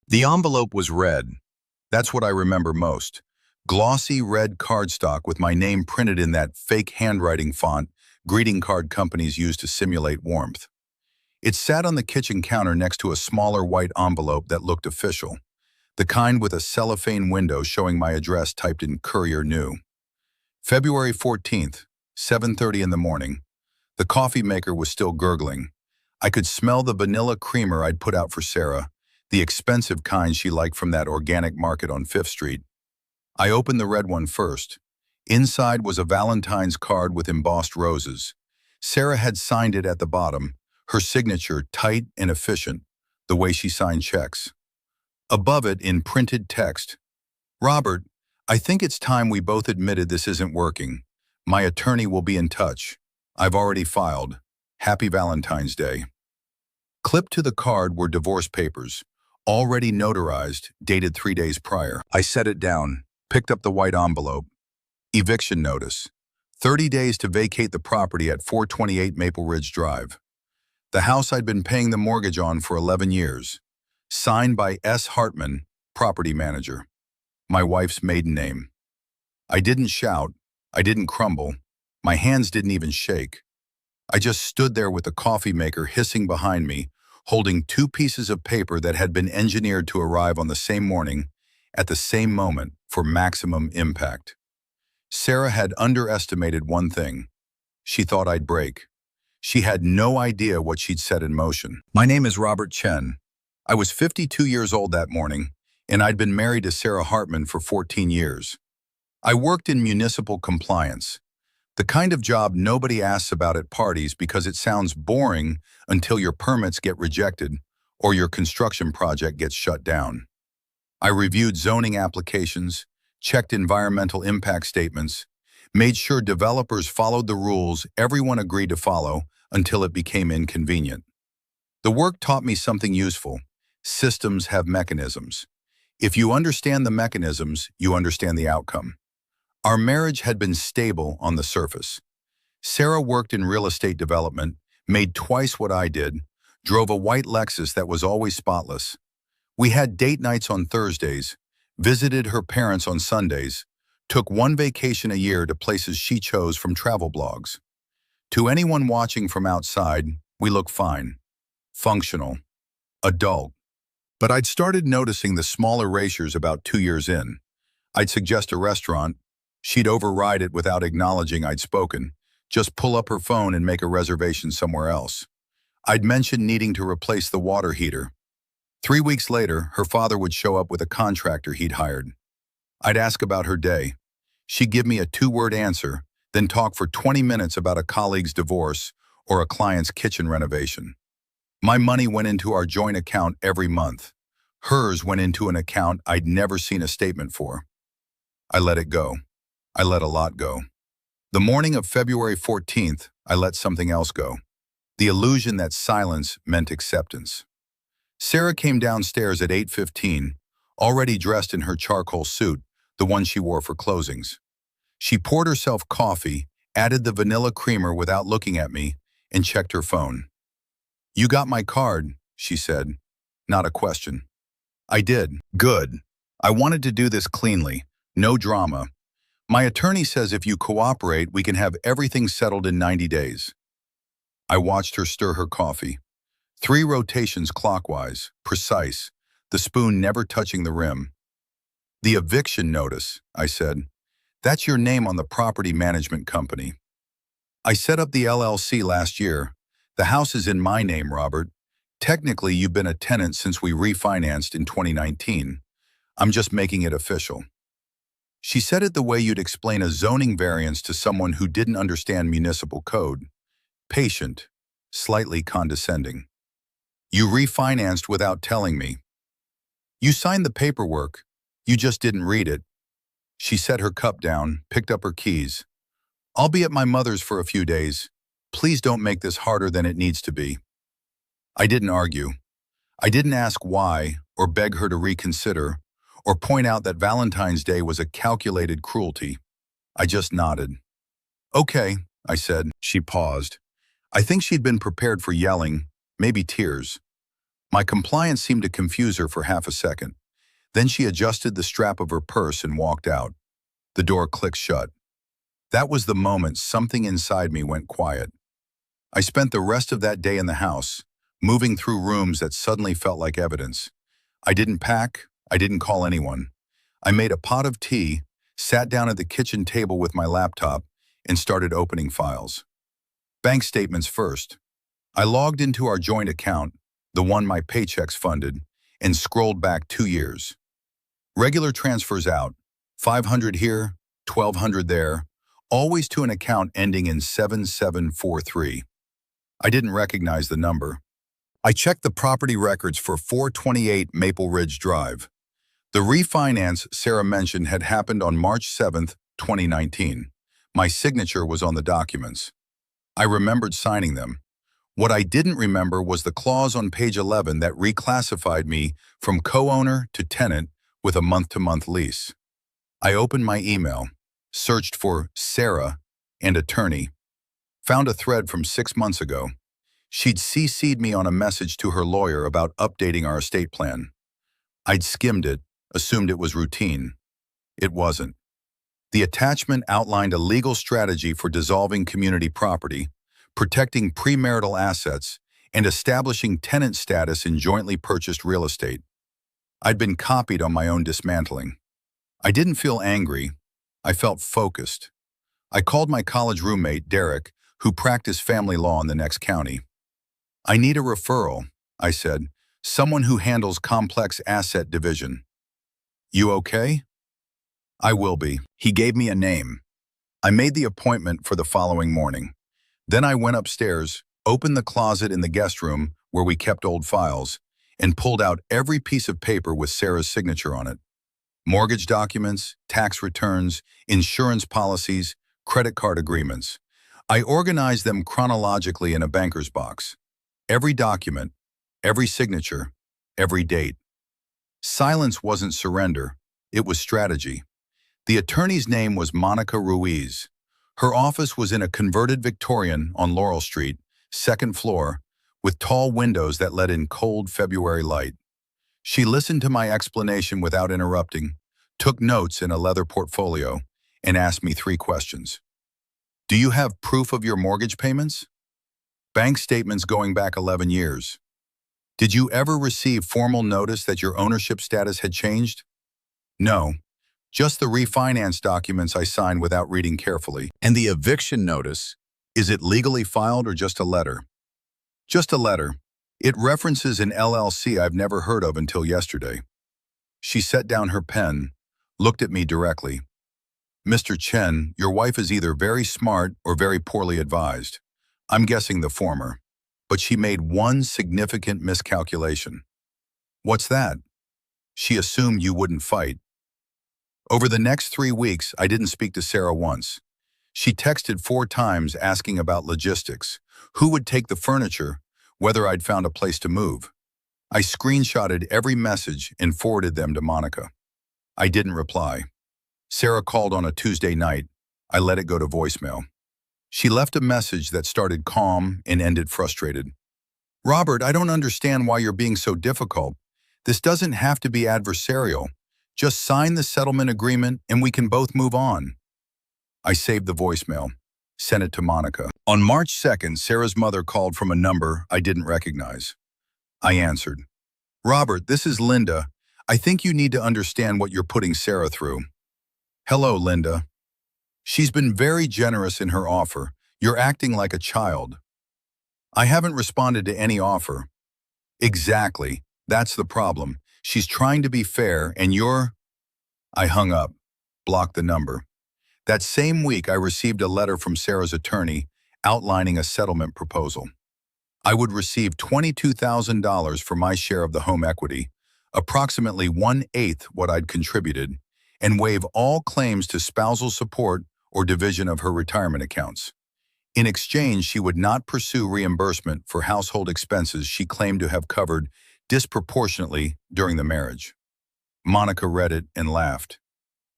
The envelope was red. That's what I remember most. Glossy red cardstock with my name printed in that fake handwriting font greeting card companies use to simulate warmth. It sat on the kitchen counter next to a smaller white envelope that looked official, the kind with a cellophane window showing my address typed in Courier New. February 14th, 7:30 in the morning. The coffee maker was still gurgling. I could smell the vanilla creamer I'd put out for Sarah, the expensive kind she liked from that organic market on Fifth Street. I opened the red one first. Inside was a Valentine's card with embossed roses. Sarah had signed it at the bottom, her signature tight and efficient, the way she signed checks. Above it, in printed text, "Robert, I think it's time we both admitted this isn't working. My attorney will be in touch. I've already filed. Happy Valentine's Day." Clipped to the card were divorce papers, already notarized, dated 3 days prior. I set it down, picked up the white envelope. Eviction notice. 30 days to vacate the property at 428 Maple Ridge Drive. The house I'd been paying the mortgage on for 11 years. Signed by S. Hartman, property manager. My wife's maiden name. I didn't shout. I didn't crumble. My hands didn't even shake. I just stood there with the coffee maker hissing behind me, holding 2 pieces of paper that had been engineered to arrive on the same morning, at the same moment, for maximum impact. Sarah had underestimated one thing. She thought I'd break. She had no idea what she'd set in motion. My name is Robert Chen. I was 52 years old that morning, and I'd been married to Sarah Hartman for 14 years. I worked in municipal compliance, the kind of job nobody asks about at parties because it sounds boring until your permits get rejected or your construction project gets shut down. I reviewed zoning applications, checked environmental impact statements, made sure developers followed the rules everyone agreed to follow until it became inconvenient. The work taught me something useful. Systems have mechanisms. If you understand the mechanisms, you understand the outcome. Our marriage had been stable on the surface. Sarah worked in real estate development, made twice what I did, drove a white Lexus that was always spotless. We had date nights on Thursdays, visited her parents on Sundays, took one vacation a year to places she chose from travel blogs. To anyone watching from outside, we look fine, functional, adult. But I'd started noticing the small erasures about 2 years in. I'd suggest a restaurant. She'd override it without acknowledging I'd spoken, just pull up her phone and make a reservation somewhere else. I'd mention needing to replace the water heater. 3 weeks later, her father would show up with a contractor he'd hired. I'd ask about her day. She'd give me a 2-word answer, then talk for 20 minutes about a colleague's divorce or a client's kitchen renovation. My money went into our joint account every month. Hers went into an account I'd never seen a statement for. I let it go. I let a lot go. The morning of February 14th, I let something else go. The illusion that silence meant acceptance. Sarah came downstairs at 8:15, already dressed in her charcoal suit, the one she wore for closings. She poured herself coffee, added the vanilla creamer without looking at me, and checked her phone. "You got my card," she said. Not a question. I did. Good. I wanted to do this cleanly. No drama. My attorney says if you cooperate, we can have everything settled in 90 days. I watched her stir her coffee. 3 rotations clockwise, precise, the spoon never touching the rim. "The eviction notice," I said. "That's your name on the property management company. I set up the LLC last year. The house is in my name, Robert. Technically, you've been a tenant since we refinanced in 2019. I'm just making it official." She said it the way you'd explain a zoning variance to someone who didn't understand municipal code. Patient, slightly condescending. "You refinanced without telling me. You signed the paperwork. You just didn't read it." She set her cup down, picked up her keys. "I'll be at my mother's for a few days. Please don't make this harder than it needs to be." I didn't argue. I didn't ask why or beg her to reconsider or point out that Valentine's Day was a calculated cruelty. I just nodded. "Okay," I said. She paused. I think she'd been prepared for yelling, maybe tears. My compliance seemed to confuse her for half a second. Then she adjusted the strap of her purse and walked out. The door clicked shut. That was the moment something inside me went quiet. I spent the rest of that day in the house, moving through rooms that suddenly felt like evidence. I didn't pack, I didn't call anyone. I made a pot of tea, sat down at the kitchen table with my laptop, and started opening files. Bank statements first. I logged into our joint account, the one my paychecks funded, and scrolled back 2 years. Regular transfers out, 500 here, 1,200 there, always to an account ending in 7743. I didn't recognize the number. I checked the property records for 428 Maple Ridge Drive. The refinance Sarah mentioned had happened on March 7, 2019. My signature was on the documents. I remembered signing them. What I didn't remember was the clause on page 11 that reclassified me from co-owner to tenant with a month-to-month lease. I opened my email, searched for Sarah and attorney, found a thread from 6 months ago. She'd CC'd me on a message to her lawyer about updating our estate plan. I'd skimmed it, assumed it was routine. It wasn't. The attachment outlined a legal strategy for dissolving community property, protecting premarital assets, and establishing tenant status in jointly purchased real estate. I'd been copied on my own dismantling. I didn't feel angry. I felt focused. I called my college roommate, Derek, who practiced family law in the next county. I need a referral, I said, someone who handles complex asset division. You okay? I will be. He gave me a name. I made the appointment for the following morning. Then I went upstairs, opened the closet in the guest room where we kept old files, and pulled out every piece of paper with Sarah's signature on it. Mortgage documents, tax returns, insurance policies, credit card agreements. I organized them chronologically in a banker's box. Every document, every signature, every date. Silence wasn't surrender, it was strategy. The attorney's name was Monica Ruiz. Her office was in a converted Victorian on Laurel Street, second floor, with tall windows that let in cold February light. She listened to my explanation without interrupting, took notes in a leather portfolio, and asked me 3 questions. Do you have proof of your mortgage payments? Bank statements going back 11 years. Did you ever receive formal notice that your ownership status had changed? No, just the refinance documents I signed without reading carefully. And the eviction notice, is it legally filed or just a letter? Just a letter. It references an LLC I've never heard of until yesterday. She set down her pen, looked at me directly. Mr. Chen, your wife is either very smart or very poorly advised. I'm guessing the former. But she made one significant miscalculation. What's that? She assumed you wouldn't fight. Over the next 3 weeks, I didn't speak to Sarah once. She texted 4 times asking about logistics, who would take the furniture, whether I'd found a place to move. I screenshotted every message and forwarded them to Monica. I didn't reply. Sarah called on a Tuesday night. I let it go to voicemail. She left a message that started calm and ended frustrated. Robert, I don't understand why you're being so difficult. This doesn't have to be adversarial. Just sign the settlement agreement and we can both move on. I saved the voicemail, sent it to Monica. On March 2nd, Sarah's mother called from a number I didn't recognize. I answered. Robert, this is Linda. I think you need to understand what you're putting Sarah through. Hello, Linda. She's been very generous in her offer. You're acting like a child. I haven't responded to any offer. Exactly. That's the problem. She's trying to be fair and you're... I hung up, blocked the number. That same week, I received a letter from Sarah's attorney outlining a settlement proposal. I would receive $22,000 for my share of the home equity, approximately 1/8 what I'd contributed, and waive all claims to spousal support or division of her retirement accounts. In exchange, she would not pursue reimbursement for household expenses she claimed to have covered disproportionately during the marriage. Monica read it and laughed.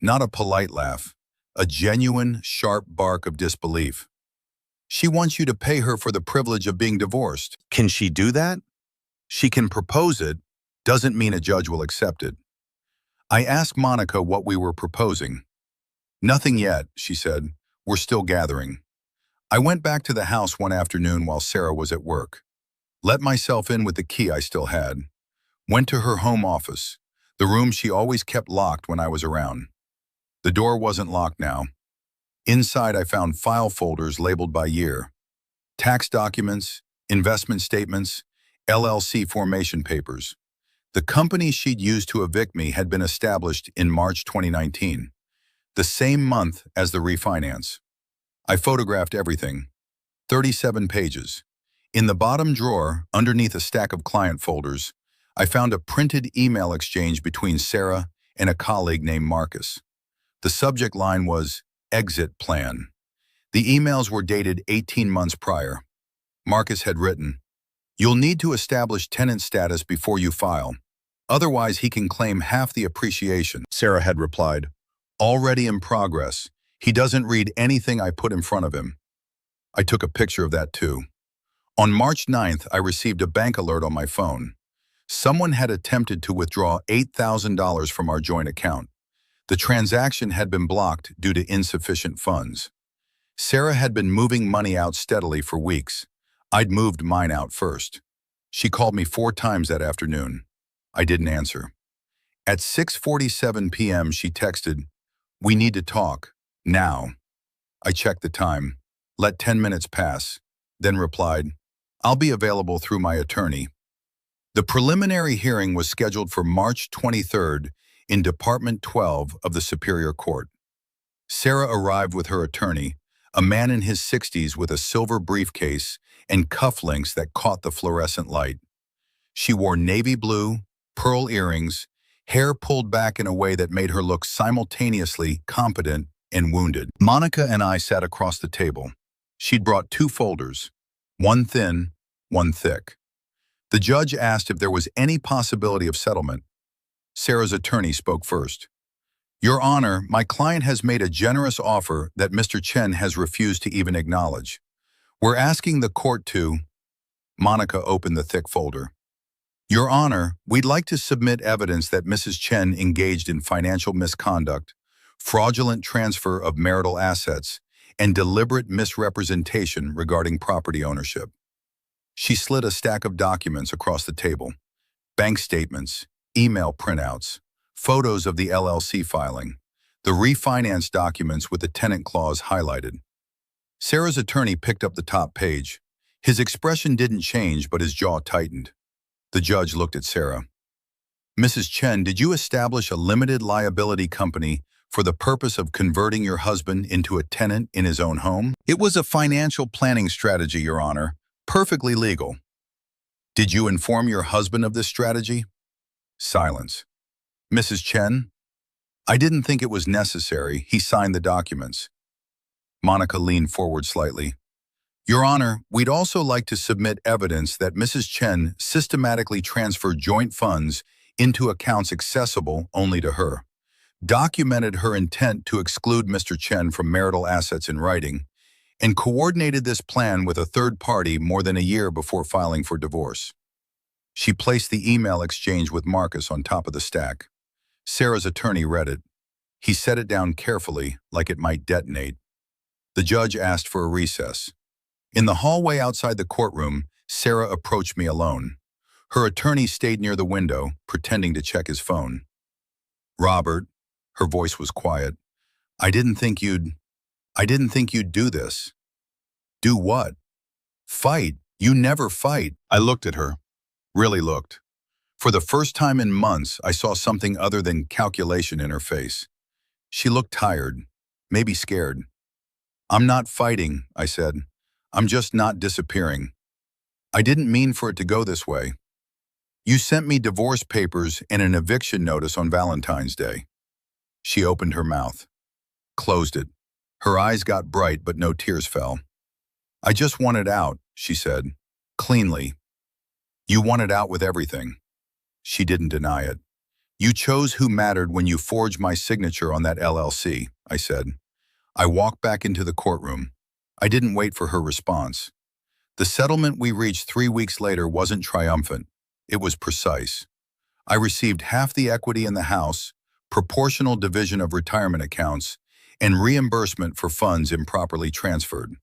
Not a polite laugh, a genuine, sharp bark of disbelief. She wants you to pay her for the privilege of being divorced. Can she do that? She can propose it, doesn't mean a judge will accept it. I asked Monica what we were proposing. Nothing yet, she said. We're still gathering. I went back to the house one afternoon while Sarah was at work. Let myself in with the key I still had. Went to her home office, the room she always kept locked when I was around. The door wasn't locked now. Inside I found file folders labeled by year. Tax documents, investment statements, LLC formation papers. The company she'd used to evict me had been established in March 2019, the same month as the refinance. I photographed everything. 37 pages. In the bottom drawer, underneath a stack of client folders, I found a printed email exchange between Sarah and a colleague named Marcus. The subject line was, "Exit Plan." The emails were dated 18 months prior. Marcus had written, "You'll need to establish tenant status before you file. Otherwise, he can claim half the appreciation." Sarah had replied, "Already in progress. He doesn't read anything I put in front of him." I took a picture of that too. On March 9th, I received a bank alert on my phone. Someone had attempted to withdraw $8,000 from our joint account. The transaction had been blocked due to insufficient funds. Sarah had been moving money out steadily for weeks. I'd moved mine out first. She called me 4 times that afternoon. I didn't answer. At 6:47 p.m. she texted, "We need to talk, now." I checked the time, let 10 minutes pass, then replied, "I'll be available through my attorney." The preliminary hearing was scheduled for March 23rd in Department 12 of the Superior Court. Sarah arrived with her attorney, a man in his 60s with a silver briefcase and cufflinks that caught the fluorescent light. She wore navy blue, pearl earrings, hair pulled back in a way that made her look simultaneously competent and wounded. Monica and I sat across the table. She'd brought 2 folders, one thin, one thick. The judge asked if there was any possibility of settlement. Sarah's attorney spoke first. "Your Honor, my client has made a generous offer that Mr. Chen has refused to even acknowledge. We're asking the court to—" Monica opened the thick folder. "Your Honor, we'd like to submit evidence that Mrs. Chen engaged in financial misconduct, fraudulent transfer of marital assets, and deliberate misrepresentation regarding property ownership." She slid a stack of documents across the table. Bank statements, email printouts, photos of the LLC filing, the refinance documents with the tenant clause highlighted. Sarah's attorney picked up the top page. His expression didn't change, but his jaw tightened. The judge looked at Sarah. "Mrs. Chen, did you establish a limited liability company for the purpose of converting your husband into a tenant in his own home?" "It was a financial planning strategy, Your Honor. Perfectly legal." "Did you inform your husband of this strategy?" Silence. "Mrs. Chen?" "I didn't think it was necessary. He signed the documents." Monica leaned forward slightly. "Your Honor, we'd also like to submit evidence that Mrs. Chen systematically transferred joint funds into accounts accessible only to her, documented her intent to exclude Mr. Chen from marital assets in writing, and coordinated this plan with a third party more than a year before filing for divorce." She placed the email exchange with Marcus on top of the stack. Sarah's attorney read it. He set it down carefully, like it might detonate. The judge asked for a recess. In the hallway outside the courtroom, Sarah approached me alone. Her attorney stayed near the window, pretending to check his phone. "Robert," her voice was quiet, I didn't think you'd do this." "Do what?" "Fight. You never fight." I looked at her. Really looked. For the first time in months, I saw something other than calculation in her face. She looked tired, maybe scared. "I'm not fighting," I said. "I'm just not disappearing. I didn't mean for it to go this way. You sent me divorce papers and an eviction notice on Valentine's Day." She opened her mouth, closed it. Her eyes got bright, but no tears fell. "I just wanted out," she said, cleanly. "You wanted out with everything." She didn't deny it. "You chose who mattered when you forged my signature on that LLC," I said. I walked back into the courtroom. I didn't wait for her response. The settlement we reached 3 weeks later wasn't triumphant. It was precise. I received half the equity in the house, proportional division of retirement accounts, and reimbursement for funds improperly transferred.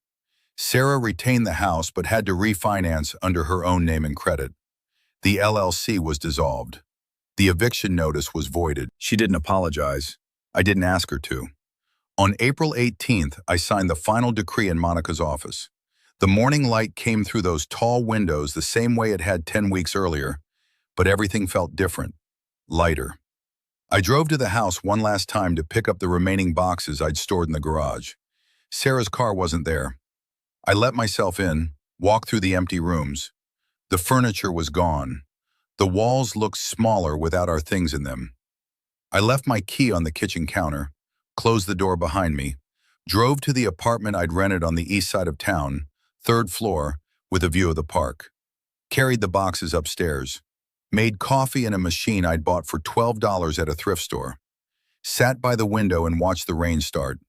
Sarah retained the house but had to refinance under her own name and credit. The LLC was dissolved. The eviction notice was voided. She didn't apologize. I didn't ask her to. On April 18th, I signed the final decree in Monica's office. The morning light came through those tall windows the same way it had 10 weeks earlier, but everything felt different, lighter. I drove to the house one last time to pick up the remaining boxes I'd stored in the garage. Sarah's car wasn't there. I let myself in, walked through the empty rooms. The furniture was gone. The walls looked smaller without our things in them. I left my key on the kitchen counter, closed the door behind me, drove to the apartment I'd rented on the east side of town, 3rd floor, with a view of the park. Carried the boxes upstairs. Made coffee in a machine I'd bought for $12 at a thrift store. Sat by the window and watched the rain start.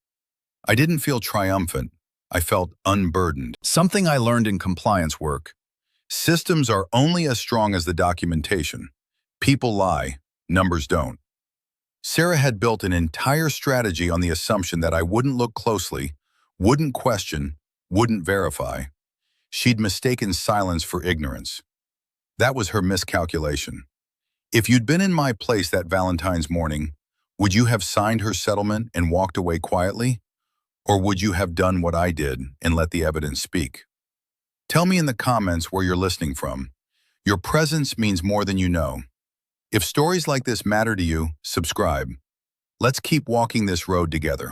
I didn't feel triumphant. I felt unburdened. Something I learned in compliance work. Systems are only as strong as the documentation. People lie, numbers don't. Sarah had built an entire strategy on the assumption that I wouldn't look closely, wouldn't question, wouldn't verify. She'd mistaken silence for ignorance. That was her miscalculation. If you'd been in my place that Valentine's morning, would you have signed her settlement and walked away quietly? Or would you have done what I did and let the evidence speak? Tell me in the comments where you're listening from. Your presence means more than you know. If stories like this matter to you, subscribe. Let's keep walking this road together.